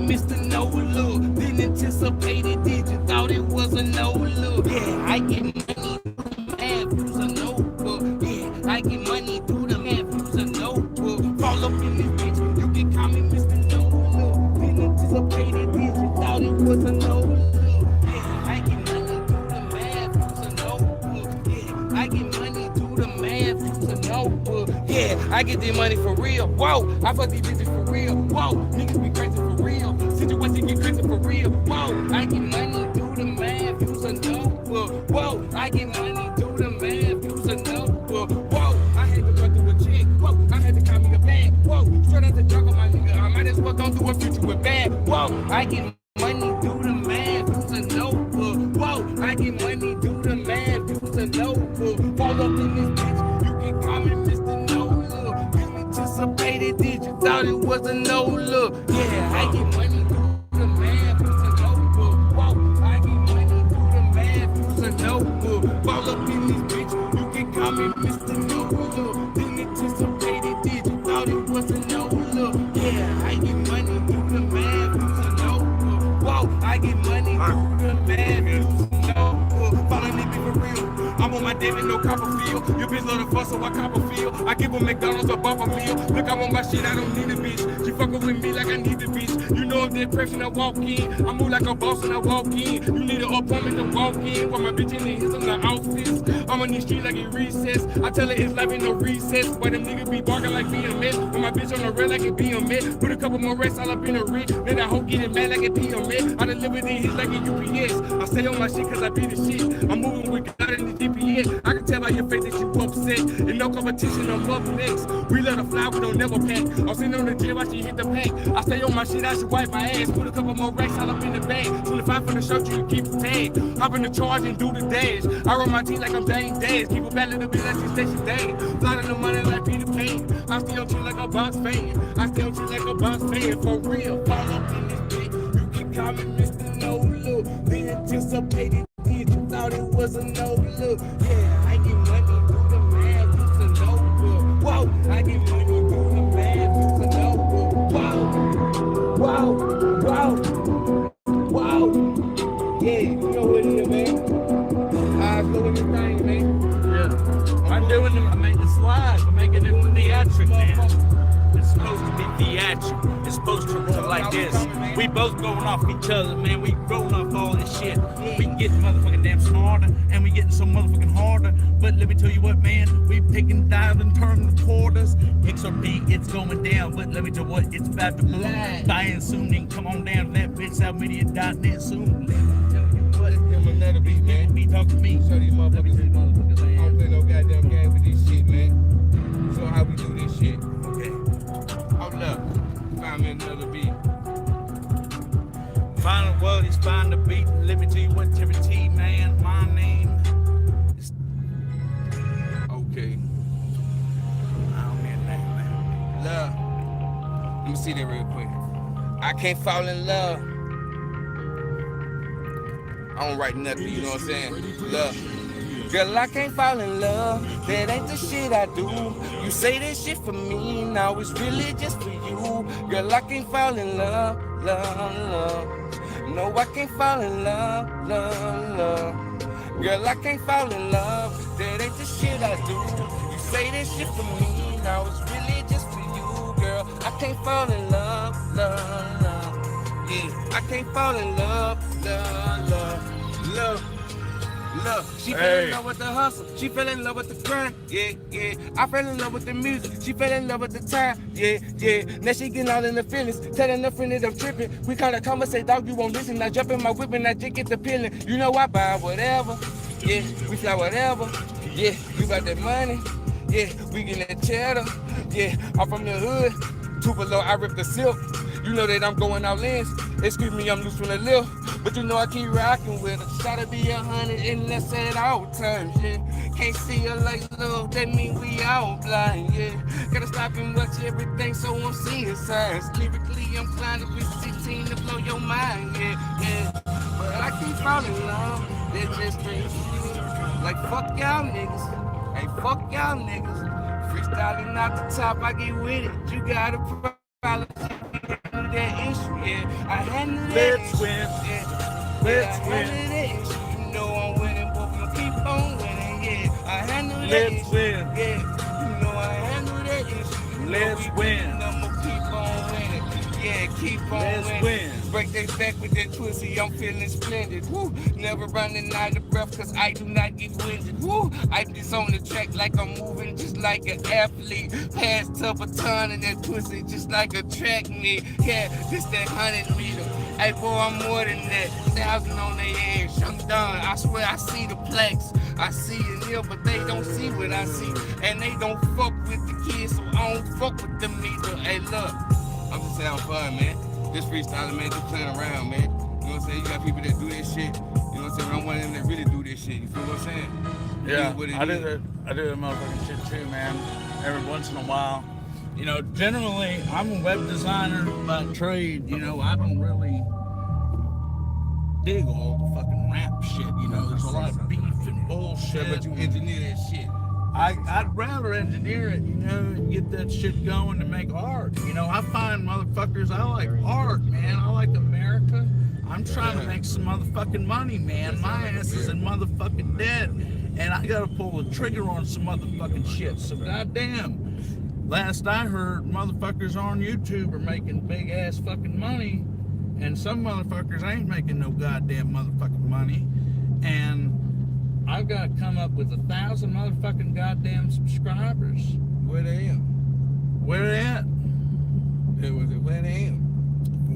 Mr. No Look. Didn't anticipate it, did you? Thought it was a no look. Yeah, I get money through the math, use a notebook. Yeah, I get money through the math, use a notebook. Fall up in this bitch, you can call me Mr. No Look. Didn't anticipate it, did you? Thought it was a no look. Yeah, I get money through the math, use a notebook. Yeah, I get money through the math, use a notebook. Yeah, I get this money for real. Whoa, I fuck these bitches for real. Whoa, niggas be crazy for real. Situation get crazy for real. Whoa, I get money through the math, use a notebook. Whoa, I get money through the math, use a notebook. Whoa, I had to run through a chick. Whoa, I had to call me a bag. Whoa, straight out the jungle, my nigga. I might as well go through a future with bad. Whoa, I get money through the math, use a notebook. Whoa, I get money through the math, use a notebook. Fall up in this bitch, you can call me Mr. No Look. You anticipated, did you? Thought it was a no look. Yeah, I get money through the math, use a notebook. Whoa, I get money through the math, use a notebook. Fall up in this bitch, you can call me Mr. No Look. Didn't anticipate it, did you? Thought it was a no look. Yeah, I get money through the math, use a notebook. Whoa, I get money through the math, use a notebook. Follow me for real. I'm on my David, no Copperfield. Your bitch love the fuss, so I Copperfield. I give a McDonald's a buffer meal. Look, I'm on my shit, I don't need a bitch. She fucking with me like I need the bitch. You know if the impression I walk in, I move like a boss and I walk in. You need an appointment to walk in. While my bitch in the hits on the outfits. I'm on these streets like it recess. I tell her it's life ain't no recess. But them niggas be barking like being a mess. When my bitch on the red like it be a mess. Put a couple more rests all up in the rich. Then that hoe getting mad like it be a mess. I deliver these hits like a UPS. I stay on my shit cause I be the shit. I'm moving with God in the GPS. I can tell by your face that you upset. In no competition, I'm up next. We let her fly, we don't never pack. I'm sitting on the gym, I should hit the pack. I stay on my shit, I should wipe my ass. Put a couple more racks all up in the bag. 25 for the shirt, you can keep the tag. Hop in the charge and do the dash. I run my team like I'm Dane Dash. Keep it back a little bit like she station Dane. Fly to the money like Peter Pan. I stay on shit like a box fan. I stay on shit like a box fan. For real, fall up in this bitch. You can call me Mr. No Look. Been anticipated. You thought it was a no look. Yeah, I get money through the math, use a notebook. Whoa, I get money through the math, use a notebook. Whoa, whoa, whoa, whoa. Yeah, you know what it is, man. I'm doing this thing, man. Yeah, I'm doing it. I made the slides. I'm making it theatric, man. It's supposed to be theatrical. It's supposed to look like this. We both going off each other, man. We rolling off all this shit. We getting motherfucking damn smarter, and we getting so motherfucking harder. But let me tell you what, man. We taking dive and turning the quarters. XRP, it's going down. But let me tell you what, it's about to move. Buying soon, then come on down to that bitchsoutmedia.net soon. Another beat, man. Me talk to me. Show these motherfuckers, man. I don't play no goddamn game with this shit, man. Show how we do this shit. Okay. Hold up. Find me another beat. Find the world is find the beat. Let me tell you what, Terry T, man. My name is. Okay. I don't mean that, man. Love. Let me see that real quick. I can't fall in love. I don't write nothing, you know what I'm saying? Love. Girl, I can't fall in love. That ain't the shit I do. You say that shit for me, now it's really just for you. Girl, I can't fall in love, love. No, I can't fall in love, love. Girl, I can't fall in love. That ain't the shit I do. You say that shit for me, now it's really just for you. Girl, I can't fall in love, love. Yeah, I can't fall in love, love. She fell in love with the hustle. She fell in love with the grind. Yeah. I fell in love with the music. She fell in love with the time. Yeah. Now she getting all in the feelings. Telling her friend that I'm tripping. We kinda conversate, dog, you won't listen. I jump in my whip and I just get the peeling. You know I buy whatever. Yeah, we fly whatever. Yeah, you got that money. Yeah, we get that cheddar. Yeah, I'm from the hood. Two below, I rip the silk. You know that I'm going all in. Excuse me, I'm loose from the lip. But you know I keep rocking with her. Try to be 100 and that's at all times, yeah. Can't see her like love, that mean we all blind, yeah. Gotta stop and watch everything so I'm seeing signs. Lyrically, I'm climbing with 16 to blow your mind, yeah. But I keep falling in love, that just ain't shit. Like fuck y'all niggas, hey fuck y'all niggas. Freestyling out the top, I get with it. You got a problem, that issue. Yeah, I handle that. Let's win. Yeah, Let's I win. handle that. You know I'm winning, but we gon' keep on winning. Yeah, I handle that. Let's win. Yeah, you know I handle that. You know Let's we win. winning, I'ma keep on winning. Yeah, keep on Let's winning. win. Break their back with that pussy, I'm feeling splendid. Woo, never running out of breath, cause I do not get winded. Woo, I'm just on the track like I'm moving just like an athlete. Pass to baton in that pussy just like a track meet. Yeah, this that 100 meter. Hey boy, I'm more than that. 1,000 on their edge, I'm done. I swear I see the plaques. I see it here, but they don't see what I see. And they don't fuck with the kids, so I don't fuck with them either. Hey look, I'm just having fun, man. Just freestyling, man, just playing around, man. You know what I'm saying? You got people that do this shit. You know what I'm saying? I'm one of them that really do this shit. You feel what I'm saying? Yeah, What it I do is. that. I do that motherfucking shit too, man. Every once in a while. You know, generally, I'm a web designer by trade. You know, I don't really dig all the fucking rap shit. You know, there's a lot of beef and bullshit. But you engineer that shit. I'd rather engineer it, you know, and get that shit going to make art. You know, I find motherfuckers, I like art, man. I like America. I'm trying to make some motherfucking money, man. My ass is in motherfucking debt. And I gotta pull the trigger on some motherfucking shit. So goddamn. Last I heard, motherfuckers on YouTube are making big ass fucking money. And some motherfuckers ain't making no goddamn motherfucking money. And I've got to come up with 1,000 motherfucking goddamn subscribers. Where they at? Where they at? Where they at?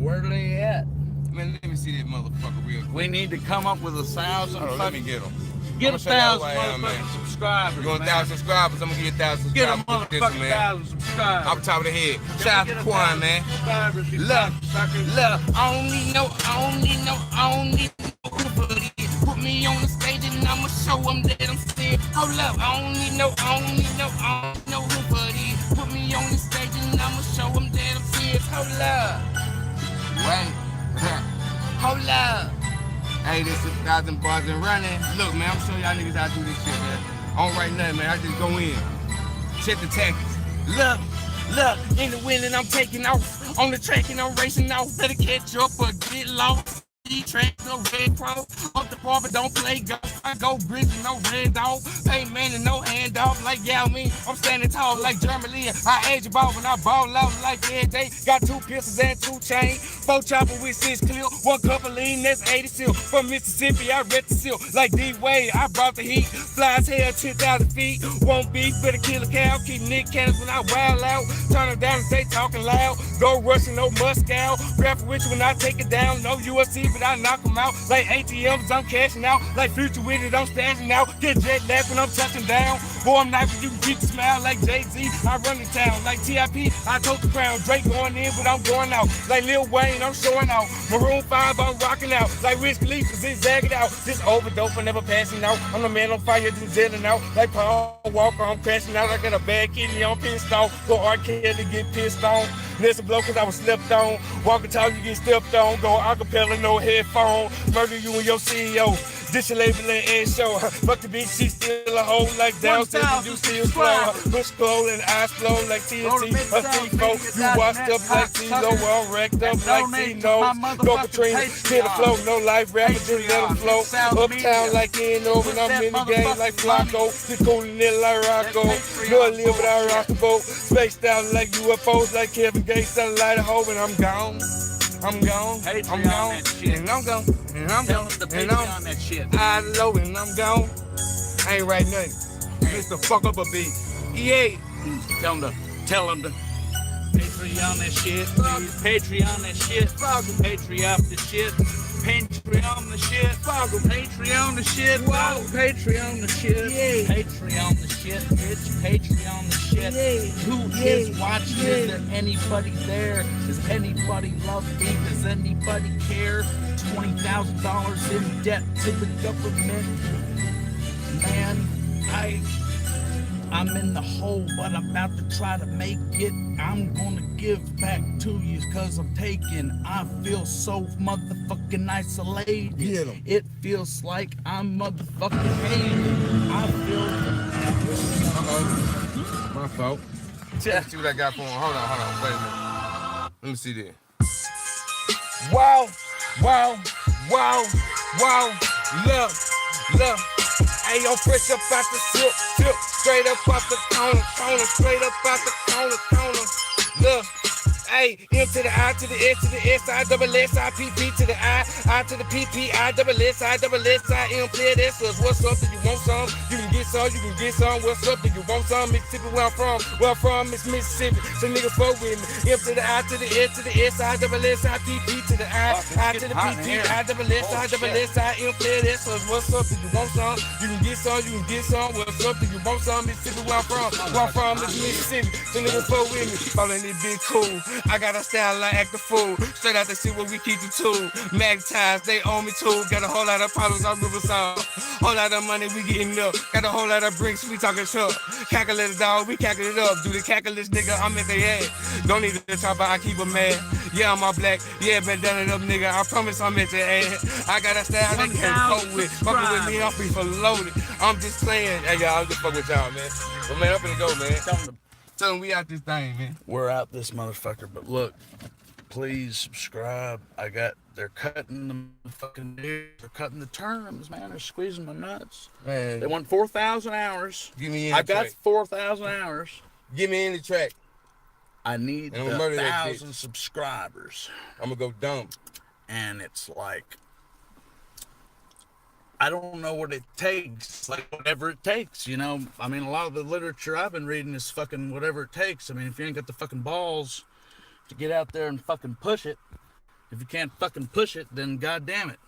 Where they at? Man, let me see that motherfucker real quick. We need to come up with 1,000. Hold on, let me get them. Get I'ma 1,000 show y'all who I am, man. motherfucking subscribers. You want man. 1,000 subscribers? I'm gonna give you 1,000 Get a subscribers. This motherfucking man. 1,000 subscribers. Off the top of the head. Shout out to Quan, man. Subscribers, you Look, cocksuckers. look, I don't need no Uber. Put me on the stage and I'ma show them that I'm still. Hold up, I don't need no Uber. Put me on the stage and I'ma show them that I'm serious. Hold up. Wait. Hold up. Hey, this is 1,000 bars and running. Look, man, I'm showing y'all niggas how to do this shit, man. I don't write nothing, man. I just go in. Check the tactics. Look, in the winning, I'm taking off. On the track and I'm racing off. Better catch up or get lost. Track no red cross. Up the bar, but don't play golf. I go bridging, no red dog. Hey man, and no handoff like Yao Ming. I'm standing tall like Germany. I edge a ball when I ball out like every day. Got 2 pistols and 2 chains. 4 chopper with 6 clear. 1 cup of lean, that's 80 seal. From Mississippi, I rep the seal. Like D-Wade, I brought the heat. Fly as hell, 10,000 feet. Won't beef, better kill a cow. Keep Nick Cannons when I wild out. Turn them down and stay talking loud. Go rushing, no Moscow. Rap with you when I take it down. No UFC, but I knock them out. Like ATMs, I'm cashing out. Like Future with it, I'm stashing out. Get jet lag when I'm touching down. Boy, I'm knifing, you can keep the smile. Like Jay-Z, I run the town. Like TIP, I tote the crown. Drake going in, but I'm going out. Like Lil Wayne, I'm showing out. Maroon 5, I'm rocking out. Like Wiz Khalifa, zigzagging out. Just overdope, I'm never passing out. I'm the man on fire, just zilling out. Like Paul Walker, I'm crashing out. I got a bad kidney, I'm pissed off. Go R. Kelly, get pissed on. Listen, blow, cause I was slept on. Walk and talk, you get stepped on. Go acapella, no headphone. Murder you and your CEO. This your label and air show. Fuck the bitch, she still a hoe like downstairs. You still slow. Push cold and eyes flow like TNT. A T4. You washed up like T-Lo. I'm wrecked up like T-No. Go Katrina. Hit the flow. No life rapper, just let them flow. Uptown like N.O. When I'm in the game like Flacco. Just coolin' it like Rocco. No, I live without rock the boat. Spaced out like UFOs like Kevin Gates. Selling light a hoe and I'm gone. I'm gone, I'm gone, and I'm gone, and I'm gone, and I'm that shit. I low and I'm gone. I ain't write nothing. It's the fuck up a beat. Yeah. Tell them to Patreon that shit. Patreon that shit. Patreon the shit. Patreon the shit. Patreon the shit. Whoa. Patreon the shit. Yeah. Patreon the shit. Bitch. Patreon the shit. Yeah. Who is watching? Yeah. Is there anybody there? Does anybody love me? Does anybody care? $20,000 in debt to the government. Man, I'm in the hole, but I'm about to try to make it. I'm gonna give back to you cause I'm taking. I feel so motherfucking isolated. Get 'em. It feels like I'm motherfucking hated. I feel. My fault. Let's see what I got for him. Hold on. Wait a minute. Let me see this. Wow, wow, wow, wow. Look, look. Hey, yo, fresh up out the tip, straight up out the corner, straight up out the corner. Look. A, M to the I to the S to the S, I double S, I P P to the I to the P P, I double S, I double S, I M, play this. What's up? Do you want some? You can get some, you can get some. What's up? Do you want some? Mississippi, where I'm from, it's Mississippi. So nigga, fuck with me. M to the I to the S to the S, I double S, I P P to the I to the P P, I double S, I double S, I M, play this. What's up? Do you want some? You can get some, you can get some. What's up? Do you want some? Mississippi, where I'm from, it's Mississippi. So nigga, fuck with me. Following this big cool. I got a style like act the fool. Straight out the shit where we keep the tool. Magnetized, they owe me too. Got a whole lot of problems on Riverside. Whole lot of money we getting up. Got a whole lot of bricks, we talking short. Calculate dog, we calculate up. Do the calculus, nigga, I'm at the head. Don't need to talk about I keep a mad. Yeah, I'm all black. Yeah, been done it up, nigga. I promise I'm at the head. I got a style they can't cope with. Fucking with me, I'm free for loaded. I'm just playing. Hey, y'all, I'm just fucking with y'all, man. But man, I'm finna go, man. Tell them we out this thing, man. We're out this motherfucker, but look, please subscribe. They're cutting the fucking deer. They're cutting the terms, man. They're squeezing my nuts. Man. They want 4,000 hours. Give me in I the got track. 4,000 hours. Get me in the track. I need And I'm the gonna murder that 1,000 subscribers. I'm gonna go dumb. And it's like, I don't know what it takes, like whatever it takes, you know. I mean, a lot of the literature I've been reading is fucking whatever it takes. I mean, if you ain't got the fucking balls to get out there and fucking push it, if you can't fucking push it, then goddamn it.